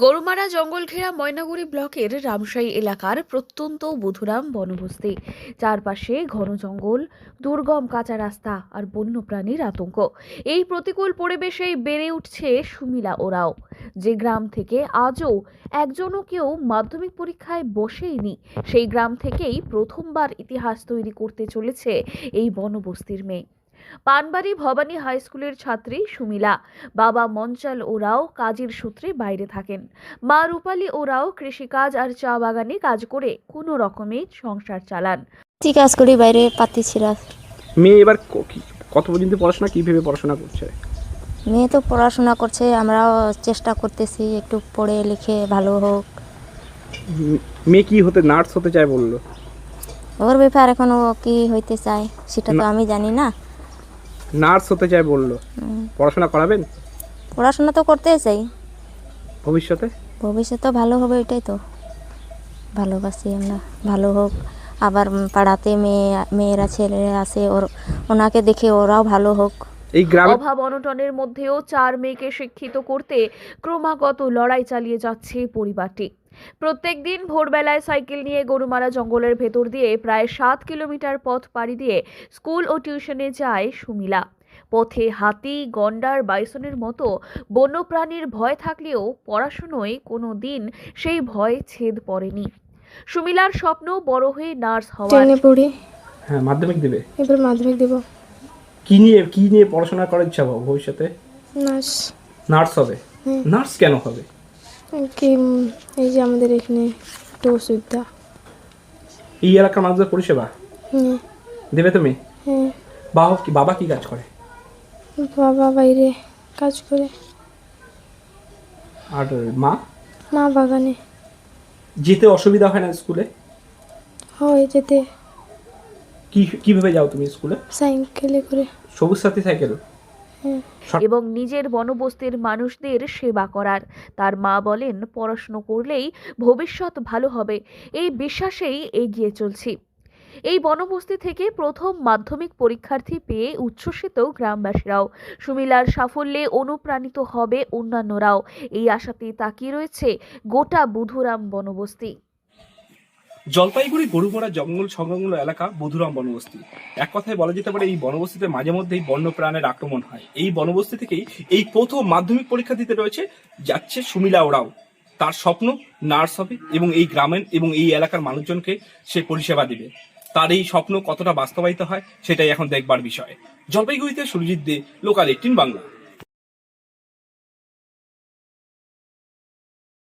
গরুমারা জঙ্গল ঘেরা ময়নাগুড়ি ব্লকের রামশাহী এলাকার প্রত্যন্ত বুধুরাম বনবস্তি। চারপাশে ঘন জঙ্গল, দুর্গম কাঁচা রাস্তা আর বন্যপ্রাণীর আতঙ্ক। এই প্রতিকূল পরিবেশেই বেড়ে উঠছে সুমিলা ওরাও, যে গ্রাম থেকে আজও একজনও কেউ মাধ্যমিক পরীক্ষায় বসেইনি। সেই গ্রাম থেকেই প্রথমবার ইতিহাস তৈরি করতে চলেছে এই বনবস্তির মেয়ে। পানবাড়ি ভবানী হাই স্কুলের ছাত্রী সুমিলা। বাবা মঞ্চাল ওরাও কাজের সূত্রে বাইরে থাকেন। মা রূপালী ওরাও কৃষিকাজ আর চা বাগানে কাজ করে কোনো রকমে সংসার চালান। কাজ করি বাইরে পাতিছিরা। মেয়ে এবার কত পর্যন্ত পড়াশোনা, কিভাবে পড়াশোনা করছে? মেয়ে তো পড়াশোনা করছে, আমরাও চেষ্টা করতেছি একটু পড়ে লিখে ভালো হোক। মেয়ে কি হতে, নার্স হতে চায় বললো? ওর ব্যাপার এখন ও কি হইতে চায় সেটা তো আমি জানি না। নার্স হতে চায় বললো। পড়াশোনা করাবেন? পড়াশোনা তো করতেই চাই, ভবিষ্যতে ভবিষ্যতে ভালো হবে, এটাই তো ভালোবাসি আমরা, ভালো হোক। আবার পাড়াতে মেয়েরা ছেলেরা আছে, ওনাকে দেখে ওরাও ভালো হোক। এই গ্রামে অভাব অনটনের মধ্যেও 4 মেয়েকে শিক্ষিত করতে ক্রমাগত লড়াই চালিয়ে যাচ্ছে পরিবারটি। প্রত্যেকদিন ভোরবেলায় সাইকেল নিয়ে গরুমারা জঙ্গলের ভেতর দিয়ে প্রায় 7 কিলোমিটার পথ পাড়ি দিয়ে স্কুল ও টিউশনে যায় সুমিলা। পথে হাতি, গন্ডার, বাইসনের মতো বন্যপ্রাণীর ভয় থাকলেও পড়াশুনোয় কোনো দিন সেই ভয় ছেদ পড়েনি। সুমিলার স্বপ্ন বড় হয়ে নার্স হওয়া। টেনে পড়ি, হ্যাঁ, মাধ্যমিক দেবে। এবার মাধ্যমিক দেব। কি নিয়ে পড়াশোনা করার ইচ্ছা ভবিষ্যতে? নার্স। নার্স হবে? নার্স কেন হবে? কি এই যে আমাদের এখানে একটু অসুবিধা। এই এলাকার মানুষদের পরিষেবা হ্যাঁ। দেবে তুমি? হ্যাঁ। বাবা কি কাজ করে? বাবা বাইরে কাজ করে। আর মা? মা বাগানে। যেতে অসুবিধা হয় না স্কুলে? হয় যেতে। কিভাবে যাও তুমি স্কুলে? সাইকেলে করে। সবুজ সাথী সাইকেল? হ্যাঁ। এবং নিজের বনবস্তির মানুষদের সেবা করার। তার মা বলেন, পড়াশুনো করলেই ভবিষ্যৎ ভালো হবে, এই বিশ্বাসেই এগিয়ে চলছি। এই বনবস্তি থেকে প্রথম মাধ্যমিক পরীক্ষার্থী পেয়ে উচ্ছ্বসিত গ্রামবাসীরাও। সুমিলার সাফল্যে অনুপ্রাণিত হবে অন্যান্যরাও, এই আশাতে তাকিয়ে রয়েছে গোটা বুধুরাম বনবস্তি। জলপাইগুড়ি গরুমারা জঙ্গল সংলগ্ন এলাকা বুধুরাম বনবস্তি। এক কথায় বলা যেতে পারে এই বনবস্তিতে মাঝে মধ্যেই বন্যপ্রাণের আক্রমণ হয়। এই বনবস্তি থেকেই এই প্রথম মাধ্যমিক পরীক্ষা দিতে যাচ্ছে সুমিলা ওরাও। তার স্বপ্ন নার্স হবে এবং এই গ্রামের এবং এই এলাকার মানুষজনকে সে পরিষেবা দিবে। তার এই স্বপ্ন কতটা বাস্তবায়িত হয় সেটাই এখন দেখবার বিষয়। জলপাইগুড়িতে সুরজিৎ দে, লোকাল 18 বাংলা।